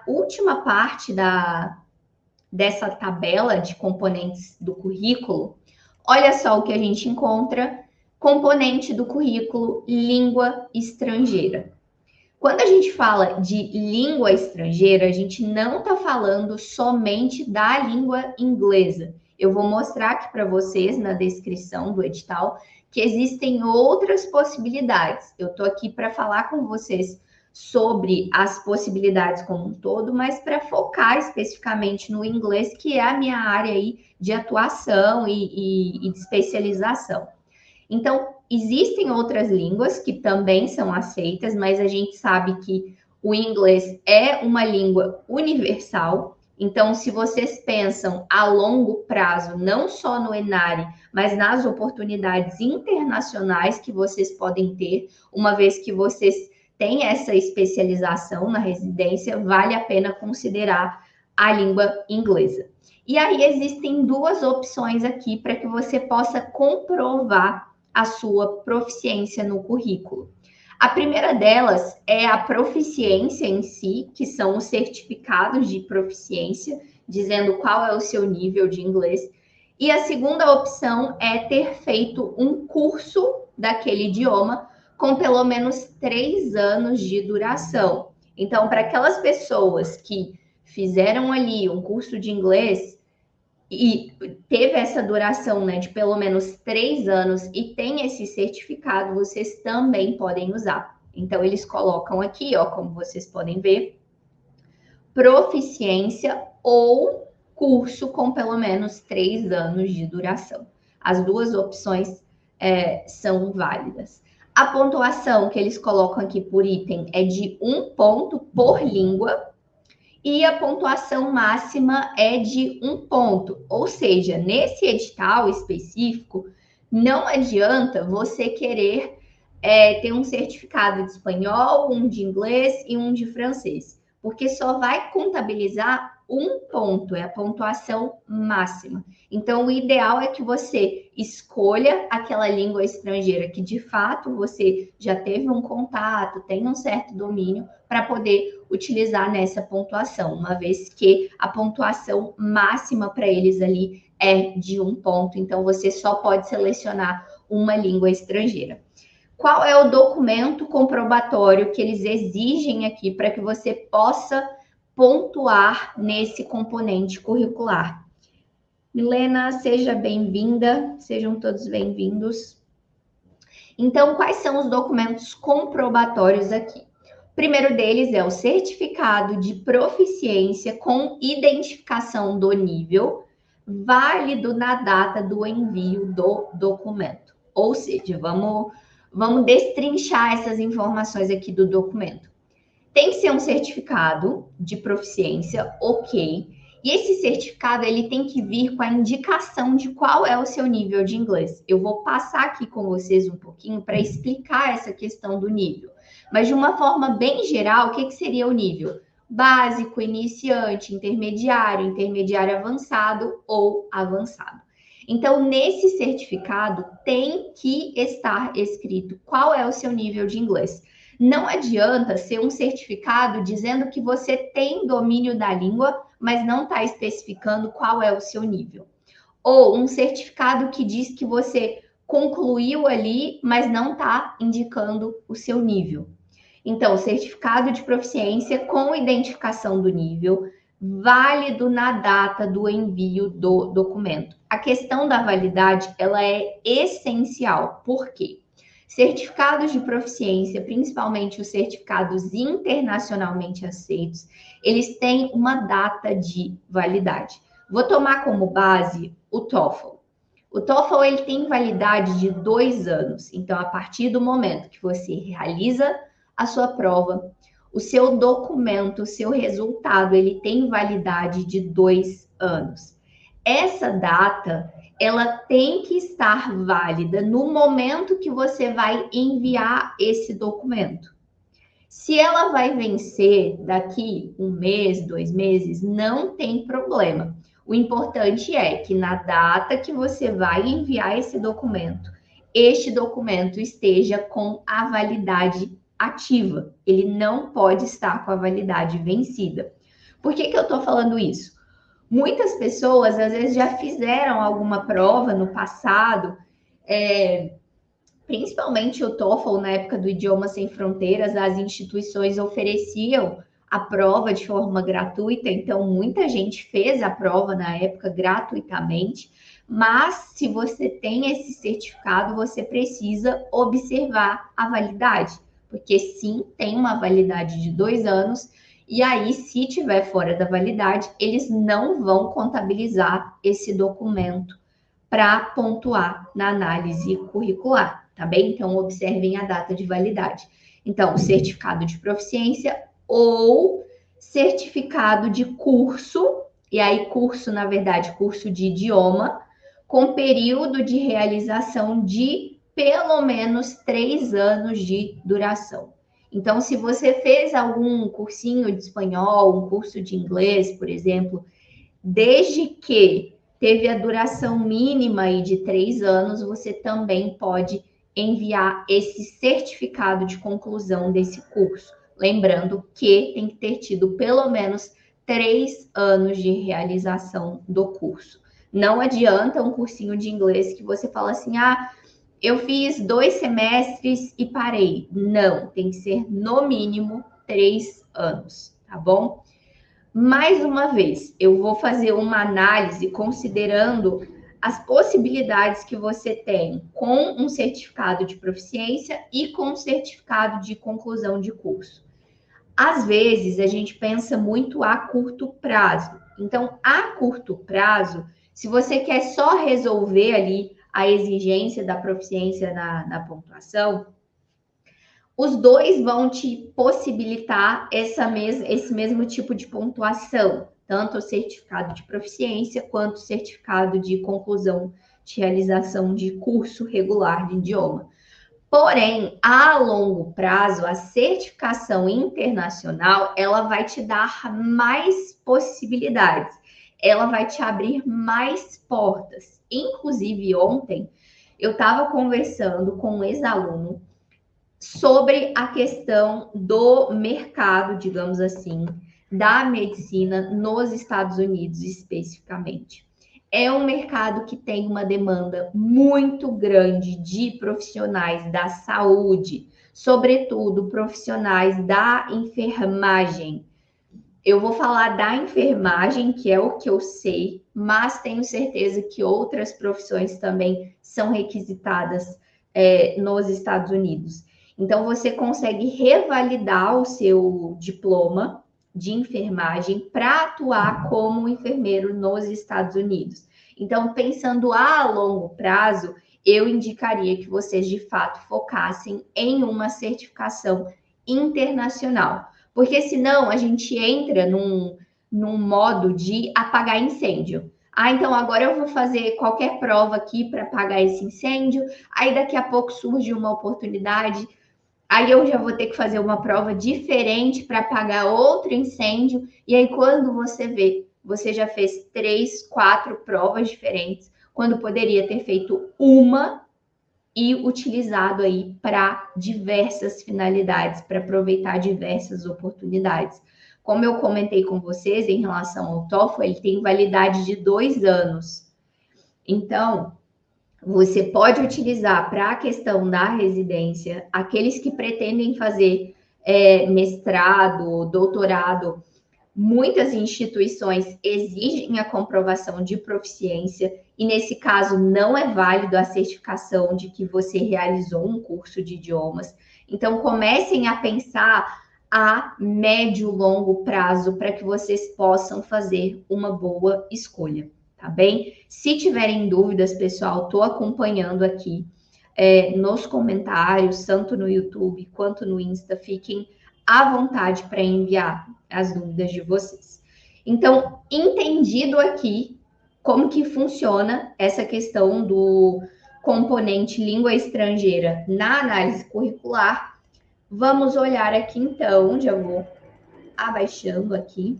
última parte dessa tabela de componentes do currículo, olha só o que a gente encontra. Componente do currículo, língua estrangeira. Quando a gente fala de língua estrangeira, a gente não está falando somente da língua inglesa. Eu vou mostrar aqui para vocês na descrição do edital que existem outras possibilidades. Eu estou aqui para falar com vocês sobre as possibilidades como um todo, mas para focar especificamente no inglês, que é a minha área aí de atuação e de especialização. Então, existem outras línguas que também são aceitas, mas a gente sabe que o inglês é uma língua universal. Então, se vocês pensam a longo prazo, não só no ENARE, mas nas oportunidades internacionais que vocês podem ter, uma vez que vocês têm essa especialização na residência, vale a pena considerar a língua inglesa. E aí existem duas opções aqui para que você possa comprovar a sua proficiência no currículo. A primeira delas é a proficiência em si, que são os certificados de proficiência, dizendo qual é o seu nível de inglês. E a segunda opção é ter feito um curso daquele idioma com pelo menos 3 anos de duração. Então, para aquelas pessoas que fizeram ali um curso de inglês e teve essa duração, né, de pelo menos 3 anos e tem esse certificado, vocês também podem usar. Então, eles colocam aqui, ó, como vocês podem ver, proficiência ou curso com pelo menos 3 anos de duração. As duas opções são válidas. A pontuação que eles colocam aqui por item é de 1 ponto por língua, e a pontuação máxima é de 1 ponto. Ou seja, nesse edital específico, não adianta você querer ter um certificado de espanhol, um de inglês e um de francês, porque só vai contabilizar 1 ponto, é a pontuação máxima. Então, o ideal é que você escolha aquela língua estrangeira que, de fato, você já teve um contato, tem um certo domínio, para poder utilizar nessa pontuação, uma vez que a pontuação máxima para eles ali é de 1 ponto, então você só pode selecionar uma língua estrangeira. Qual é o documento comprobatório que eles exigem aqui para que você possa pontuar nesse componente curricular? Milena, seja bem-vinda, sejam todos bem-vindos. Então, quais são os documentos comprobatórios aqui? O primeiro deles é o certificado de proficiência com identificação do nível, válido na data do envio do documento. Ou seja, vamos destrinchar essas informações aqui do documento. Tem que ser um certificado de proficiência, ok. E esse certificado, ele tem que vir com a indicação de qual é o seu nível de inglês. Eu vou passar aqui com vocês um pouquinho para explicar essa questão do nível. Mas de uma forma bem geral, o que seria o nível? Básico, iniciante, intermediário, intermediário avançado ou avançado. Então, nesse certificado, tem que estar escrito qual é o seu nível de inglês. Não adianta ser um certificado dizendo que você tem domínio da língua, mas não está especificando qual é o seu nível. Ou um certificado que diz que você concluiu ali, mas não está indicando o seu nível. Então, certificado de proficiência com identificação do nível, válido na data do envio do documento. A questão da validade, ela é essencial. Por quê? Certificados de proficiência, principalmente os certificados internacionalmente aceitos, eles têm uma data de validade. Vou tomar como base o TOEFL. O TOEFL ele tem validade de 2 anos. Então, a partir do momento que você realiza a sua prova, o seu documento, o seu resultado, ele tem validade de 2 anos. Essa data, ela tem que estar válida no momento que você vai enviar esse documento. Se ela vai vencer daqui 1 mês, 2 meses, não tem problema. O importante é que na data que você vai enviar esse documento, este documento esteja com a validade ativa. Ele não pode estar com a validade vencida. Por que eu estou falando isso? Muitas pessoas, às vezes, já fizeram alguma prova no passado, principalmente o TOEFL, na época do Idioma Sem Fronteiras, as instituições ofereciam a prova de forma gratuita, então muita gente fez a prova na época gratuitamente, mas se você tem esse certificado, você precisa observar a validade, porque sim, tem uma validade de 2 anos, e aí, se tiver fora da validade, eles não vão contabilizar esse documento para pontuar na análise curricular, tá bem? Então, observem a data de validade. Então, certificado de proficiência ou certificado de curso, e aí curso, na verdade, curso de idioma, com período de realização de pelo menos 3 anos de duração. Então, se você fez algum cursinho de espanhol, um curso de inglês, por exemplo, desde que teve a duração mínima aí de 3 anos, você também pode enviar esse certificado de conclusão desse curso. Lembrando que tem que ter tido pelo menos 3 anos de realização do curso. Não adianta um cursinho de inglês que você fala assim, eu fiz 2 semestres e parei. Não, tem que ser no mínimo 3 anos, tá bom? Mais uma vez, eu vou fazer uma análise considerando as possibilidades que você tem com um certificado de proficiência e com um certificado de conclusão de curso. Às vezes, a gente pensa muito a curto prazo. Então, a curto prazo, se você quer só resolver ali a exigência da proficiência na pontuação, os dois vão te possibilitar esse mesmo tipo de pontuação, tanto o certificado de proficiência quanto o certificado de conclusão de realização de curso regular de idioma. Porém, a longo prazo, a certificação internacional, ela vai te dar mais possibilidades, ela vai te abrir mais portas. Inclusive, ontem, eu estava conversando com um ex-aluno sobre a questão do mercado, digamos assim, da medicina nos Estados Unidos especificamente. É um mercado que tem uma demanda muito grande de profissionais da saúde, sobretudo profissionais da enfermagem. Eu vou falar da enfermagem, que é o que eu sei, mas tenho certeza que outras profissões também são requisitadas nos Estados Unidos. Então, você consegue revalidar o seu diploma de enfermagem para atuar como enfermeiro nos Estados Unidos. Então, pensando a longo prazo, eu indicaria que vocês de fato focassem em uma certificação internacional, porque senão a gente entra num modo de apagar incêndio. Então agora eu vou fazer qualquer prova aqui para apagar esse incêndio, aí daqui a pouco surge uma oportunidade, aí eu já vou ter que fazer uma prova diferente para apagar outro incêndio, e aí quando você vê, você já fez 3, 4 provas diferentes, quando poderia ter feito uma e utilizado aí para diversas finalidades, para aproveitar diversas oportunidades. Como eu comentei com vocês em relação ao TOEFL, ele tem validade de 2 anos. Então, você pode utilizar para a questão da residência, aqueles que pretendem fazer mestrado, doutorado, muitas instituições exigem a comprovação de proficiência e, nesse caso, não é válido a certificação de que você realizou um curso de idiomas. Então, comecem a pensar a médio e longo prazo para que vocês possam fazer uma boa escolha, tá bem? Se tiverem dúvidas, pessoal, estou acompanhando aqui nos comentários, tanto no YouTube quanto no Insta, fiquem à vontade para enviar as dúvidas de vocês. Então, entendido aqui como que funciona essa questão do componente língua estrangeira na análise curricular, vamos olhar aqui então, já vou abaixando aqui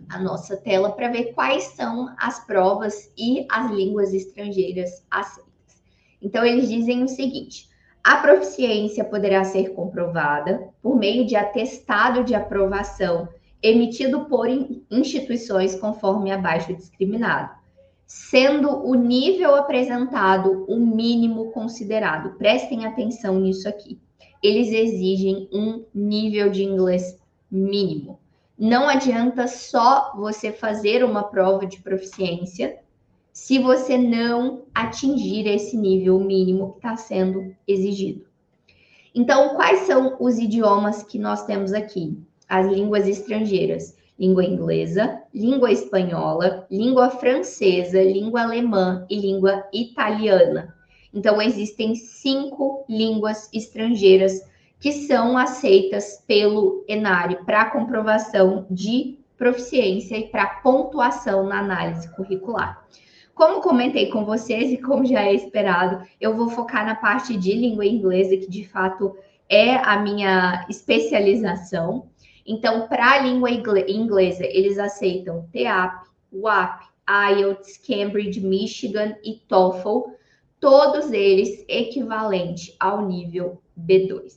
a nossa tela para ver quais são as provas e as línguas estrangeiras aceitas. Então, eles dizem o seguinte: a proficiência poderá ser comprovada por meio de atestado de aprovação emitido por instituições conforme abaixo discriminado, sendo o nível apresentado o mínimo considerado. Prestem atenção nisso aqui. Eles exigem um nível de inglês mínimo. Não adianta só você fazer uma prova de proficiência se você não atingir esse nível mínimo que está sendo exigido. Então, quais são os idiomas que nós temos aqui? As línguas estrangeiras: língua inglesa, língua espanhola, língua francesa, língua alemã e língua italiana. Então, existem 5 línguas estrangeiras que são aceitas pelo ENARE para comprovação de proficiência e para pontuação na análise curricular. Como comentei com vocês e como já é esperado, eu vou focar na parte de língua inglesa, que de fato é a minha especialização. Então, para a língua inglesa, eles aceitam TEAP, WAP, IELTS, Cambridge, Michigan e TOEFL, todos eles equivalentes ao nível B2.